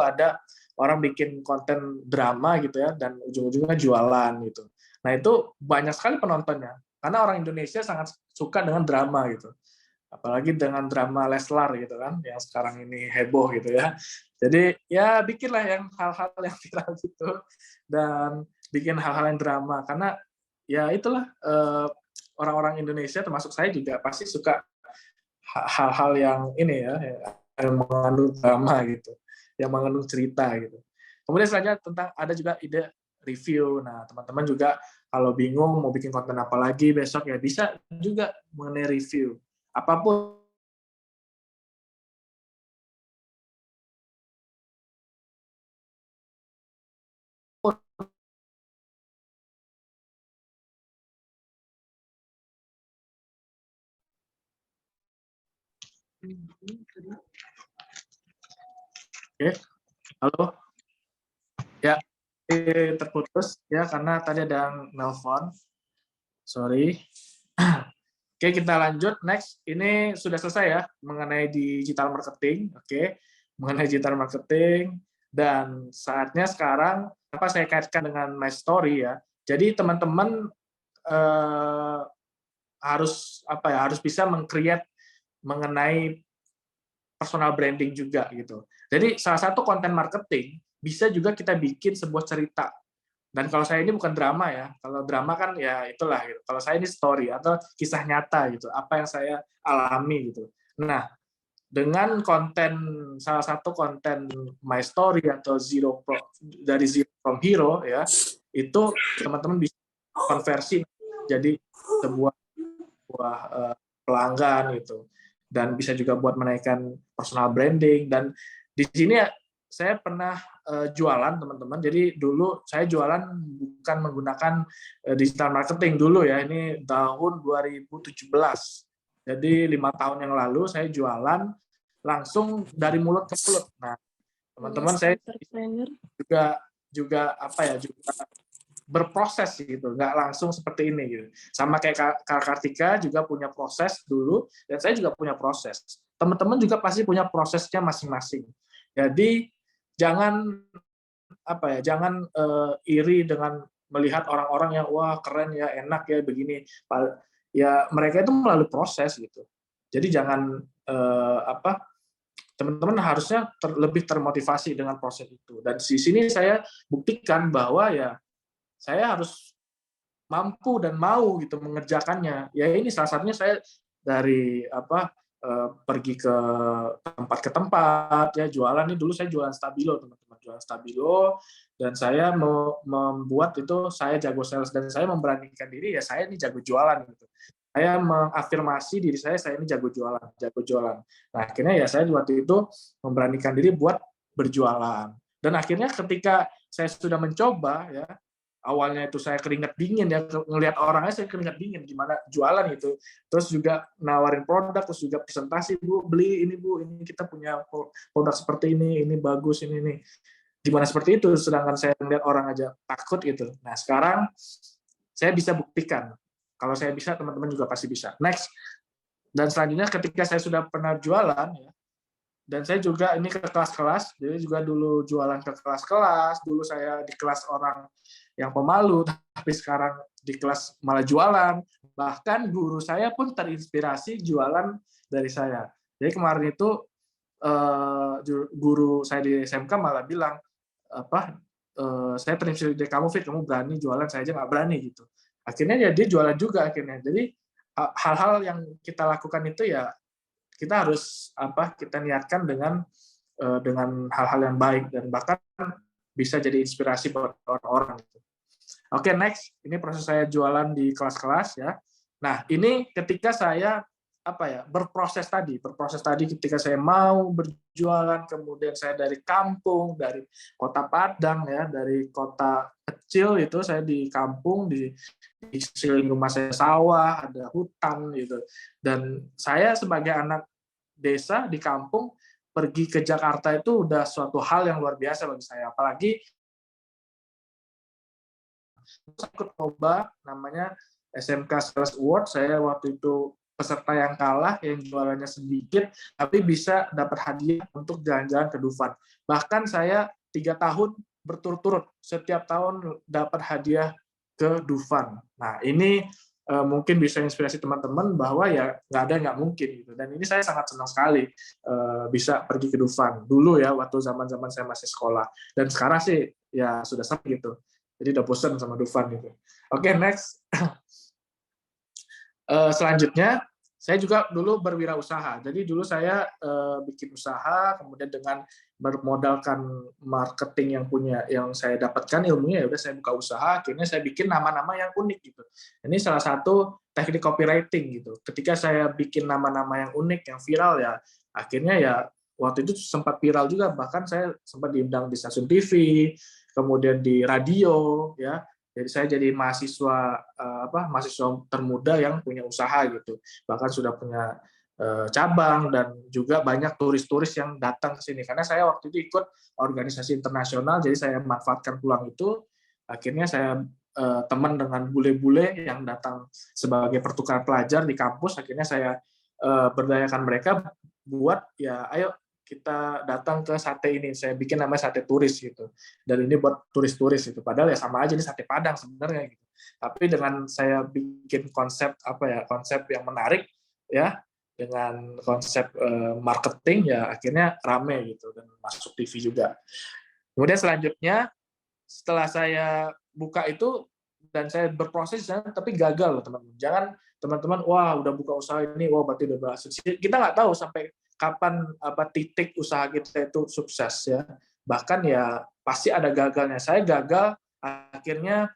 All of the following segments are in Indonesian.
ada orang bikin konten drama gitu ya, dan ujung-ujungnya jualan gitu. Nah itu banyak sekali penontonnya, karena orang Indonesia sangat suka dengan drama gitu. Apalagi dengan drama Leslar gitu kan, yang sekarang ini heboh gitu ya. Jadi ya bikinlah yang hal-hal yang viral gitu, dan bikin hal-hal yang drama, karena ya itulah orang-orang Indonesia termasuk saya juga pasti suka hal-hal yang ini ya, yang mengandung drama gitu, yang mengandung cerita gitu. Kemudian selanjutnya tentang ada juga ide review. Nah, teman-teman juga kalau bingung mau bikin konten apa lagi besok ya bisa juga mengenai review. Apapun. Oke, halo. Ya, terputus ya karena tadi ada yang nelpon. Sorry. Oke, kita lanjut next. Ini sudah selesai ya mengenai digital marketing. Oke, mengenai digital marketing, dan saatnya sekarang apa saya kaitkan dengan my story ya. Jadi teman-teman harus apa ya, harus bisa meng-create mengenai personal branding juga gitu. Jadi salah satu konten marketing bisa juga kita bikin sebuah cerita. Dan kalau saya ini bukan drama ya, kalau drama kan ya itulah gitu. Kalau saya ini story atau kisah nyata gitu, apa yang saya alami gitu. Nah, dengan konten salah satu konten My Story atau dari Zero from Hero ya, itu teman-teman bisa konversi jadi sebuah pelanggan gitu, dan bisa juga buat menaikkan personal branding. Dan di sini ya, saya pernah jualan teman-teman. Jadi dulu saya jualan bukan menggunakan digital marketing dulu ya, ini tahun 2017. Jadi 5 tahun yang lalu saya jualan langsung dari mulut ke mulut. Nah, teman-teman saya juga juga apa ya, juga berproses gitu, nggak langsung seperti ini gitu. Sama kayak Kak Kartika juga punya proses dulu, dan saya juga punya proses. Teman-teman juga pasti punya prosesnya masing-masing. Jadi jangan apa ya, jangan iri dengan melihat orang-orang yang wah keren ya, enak ya begini. Ya mereka itu melalui proses gitu. Jadi jangan apa, teman-teman harusnya lebih termotivasi dengan proses itu. Dan di sini saya buktikan bahwa ya saya harus mampu dan mau gitu mengerjakannya. Ya ini salah satunya saya dari apa, pergi ke tempat ya jualan. Ini dulu saya jualan stabilo teman-teman, jualan stabilo, dan saya membuat itu saya jago sales, dan saya memberanikan diri ya saya ini jago jualan gitu. Saya mengafirmasi diri saya ini jago jualan, jago jualan. Nah akhirnya ya saya waktu itu memberanikan diri buat berjualan. Dan akhirnya ketika saya sudah mencoba ya, awalnya itu saya keringat dingin ya, ngelihat orangnya saya keringat dingin gimana jualan itu, terus juga nawarin produk, terus juga presentasi, Bu beli ini Bu, ini kita punya produk seperti ini bagus, ini gimana seperti itu, sedangkan saya melihat orang aja takut gitu. Nah sekarang saya bisa buktikan kalau saya bisa, teman-teman juga pasti bisa. Next. Dan selanjutnya ketika saya sudah pernah jualan ya, dan saya juga ini ke kelas-kelas, jadi juga dulu jualan ke kelas-kelas, dulu saya di kelas orang yang pemalu, tapi sekarang di kelas malah jualan. Bahkan guru saya pun terinspirasi jualan dari saya. Jadi kemarin itu guru saya di SMK malah bilang, apa, saya terinspirasi dari kamu, Fit, kamu berani jualan, saya aja nggak berani gitu. Akhirnya ya dia jualan juga akhirnya. Jadi hal-hal yang kita lakukan itu ya kita harus apa, kita niatkan dengan hal-hal yang baik, dan bahkan bisa jadi inspirasi buat orang-orang gitu. Oke, next. Ini proses saya jualan di kelas-kelas ya. Nah, ini ketika saya apa ya, berproses tadi ketika saya mau berjualan, kemudian saya dari kampung, dari kota Padang ya, dari kota kecil itu saya di kampung, di sekeliling rumah saya sawah, ada hutan gitu. Dan saya sebagai anak desa di kampung pergi ke Jakarta itu udah suatu hal yang luar biasa bagi saya. Apalagi ikut lomba namanya SMK Sales Award, saya waktu itu peserta yang kalah, yang jualannya sedikit, tapi bisa dapat hadiah untuk jalan-jalan ke Dufan. Bahkan saya 3 tahun berturut-turut, setiap tahun dapat hadiah ke Dufan. Nah, ini mungkin bisa inspirasi teman-teman bahwa ya nggak ada yang nggak mungkin gitu. Dan ini saya sangat senang sekali bisa pergi ke Dufan dulu ya, waktu zaman-zaman saya masih sekolah. Dan sekarang sih ya sudah sering gitu. Jadi udah bosan sama Dufan gitu. Oke, next. Selanjutnya, saya juga dulu berwirausaha. Jadi dulu saya bikin usaha, kemudian dengan bermodalkan marketing yang saya dapatkan ilmunya, ya udah saya buka usaha. Akhirnya saya bikin nama-nama yang unik gitu. Ini salah satu teknik copywriting gitu. Ketika saya bikin nama-nama yang unik, yang viral ya, akhirnya ya waktu itu sempat viral juga. Bahkan saya sempat diundang di stasiun TV, kemudian di radio, ya. Jadi saya jadi mahasiswa termuda yang punya usaha gitu. Bahkan sudah punya cabang dan juga banyak turis-turis yang datang ke sini. Karena saya waktu itu ikut organisasi internasional, jadi saya manfaatkan peluang itu. Akhirnya saya teman dengan bule-bule yang datang sebagai pertukaran pelajar di kampus. Akhirnya saya berdayakan mereka buat ya ayo kita datang ke sate ini, saya bikin namanya sate turis gitu. Dan ini buat turis-turis itu. Padahal ya sama aja ini sate Padang sebenarnya gitu. Tapi dengan saya bikin konsep konsep yang menarik ya, dengan konsep marketing ya akhirnya rame gitu dan masuk TV juga. Kemudian selanjutnya setelah saya buka itu dan saya berproses tapi gagal loh teman-teman. Jangan teman-teman wah udah buka usaha ini wah berarti udah berhasil. Kita nggak tahu sampai kapan titik usaha kita itu sukses ya. Bahkan ya pasti ada gagalnya. Saya gagal akhirnya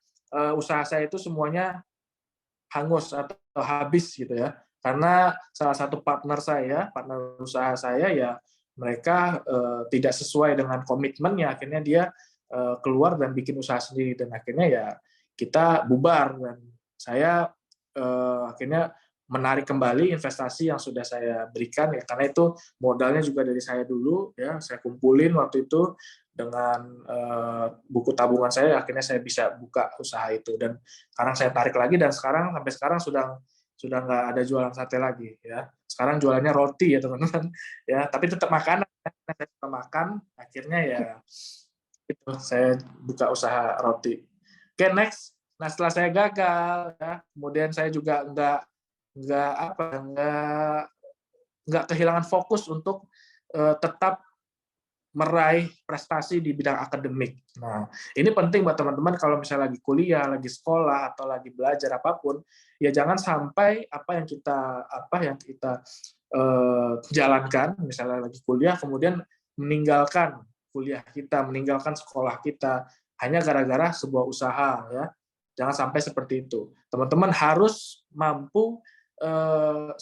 usaha saya itu semuanya hangus atau habis gitu ya. Karena salah satu partner usaha saya ya mereka tidak sesuai dengan komitmennya, akhirnya dia keluar dan bikin usaha sendiri dan akhirnya ya kita bubar dan saya akhirnya menarik kembali investasi yang sudah saya berikan ya karena itu modalnya juga dari saya dulu ya saya kumpulin waktu itu dengan buku tabungan saya akhirnya saya bisa buka usaha itu dan sekarang saya tarik lagi dan sampai sekarang sudah nggak ada jualan sate lagi ya sekarang jualannya roti ya teman-teman ya tapi tetap makanan saya suka makan akhirnya ya itu saya buka usaha roti. Oke, next. Nah setelah saya gagal ya kemudian saya juga nggak kehilangan fokus untuk tetap meraih prestasi di bidang akademik. Nah, ini penting buat teman-teman kalau misalnya lagi kuliah, lagi sekolah atau lagi belajar apapun, ya jangan sampai apa yang kita jalankan, misalnya lagi kuliah kemudian meninggalkan kuliah kita, meninggalkan sekolah kita hanya gara-gara sebuah usaha ya. Jangan sampai seperti itu. Teman-teman harus mampu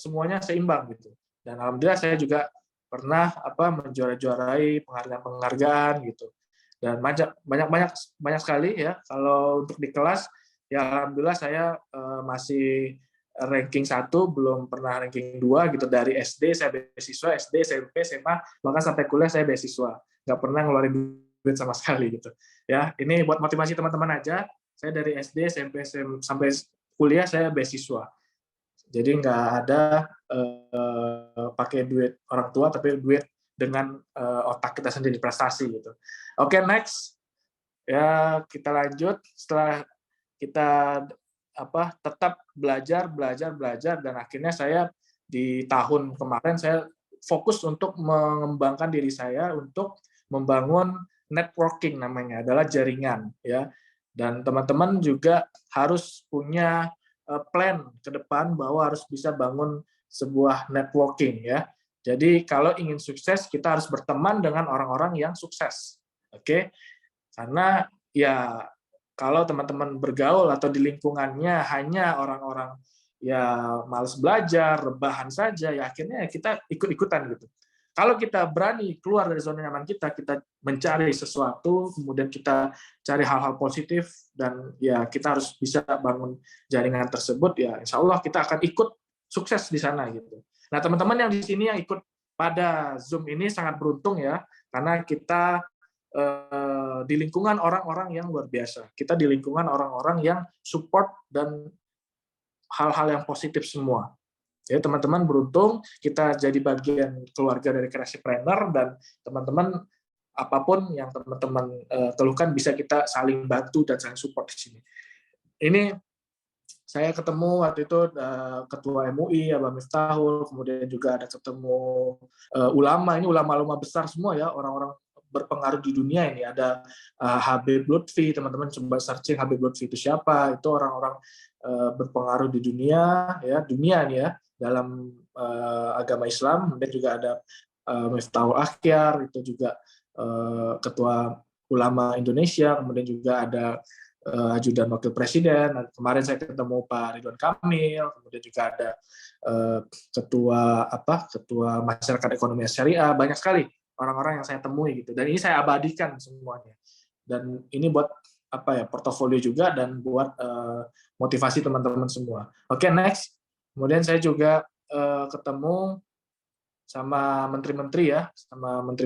semuanya seimbang gitu. Dan alhamdulillah saya juga pernah menjuarai penghargaan gitu dan banyak sekali ya kalau untuk di kelas ya alhamdulillah saya masih ranking 1 belum pernah ranking 2 gitu dari SD saya beasiswa SD SMP SMA bahkan sampai kuliah saya beasiswa nggak pernah ngeluarin duit sama sekali gitu ya ini buat motivasi teman-teman aja saya dari SD SMP sampai kuliah saya beasiswa jadi nggak ada pakai duit orang tua, tapi duit dengan otak kita sendiri prestasi gitu. Oke, next. Ya kita lanjut. Setelah kita tetap belajar dan akhirnya saya di tahun kemarin saya fokus untuk mengembangkan diri saya untuk membangun networking namanya adalah jaringan ya. Dan teman-teman juga harus punya plan ke depan bahwa harus bisa bangun sebuah networking ya. Jadi kalau ingin sukses kita harus berteman dengan orang-orang yang sukses. Oke? Karena ya kalau teman-teman bergaul atau di lingkungannya hanya orang-orang ya malas belajar, rebahan saja ya akhirnya kita ikut-ikutan gitu. Kalau kita berani keluar dari zona nyaman kita mencari sesuatu, kemudian kita cari hal-hal positif, dan ya kita harus bisa bangun jaringan tersebut, ya insya Allah kita akan ikut sukses di sana gitu. Nah teman-teman yang di sini yang ikut pada Zoom ini sangat beruntung ya, karena kita di lingkungan orang-orang yang luar biasa. Kita di lingkungan orang-orang yang support dan hal-hal yang positif semua. Jadi teman-teman beruntung kita jadi bagian keluarga dari Kreasipreneur, dan teman-teman apapun yang teman-teman keluhkan bisa kita saling bantu dan saling support di sini. Ini saya ketemu waktu itu Ketua MUI, Abah Miftahul, kemudian juga ada ketemu ulama, ini ulama-ulama besar semua ya, orang-orang berpengaruh di dunia ini. Ada Habib Lutfi, teman-teman coba searching Habib Lutfi itu siapa, itu orang-orang berpengaruh di dunia, ya dunia nih ya, dalam agama Islam. Kemudian juga ada Miftahul Akhyar, itu juga Ketua Ulama Indonesia, kemudian juga ada ajudan wakil presiden. Dan kemarin saya ketemu Pak Ridwan Kamil, kemudian juga ada ketua masyarakat ekonomi syariah, banyak sekali orang-orang yang saya temui gitu. Dan ini saya abadikan semuanya. Dan ini buat portofolio juga dan buat motivasi teman-teman semua. Oke, next. Kemudian saya juga ketemu sama menteri-menteri ya, sama menteri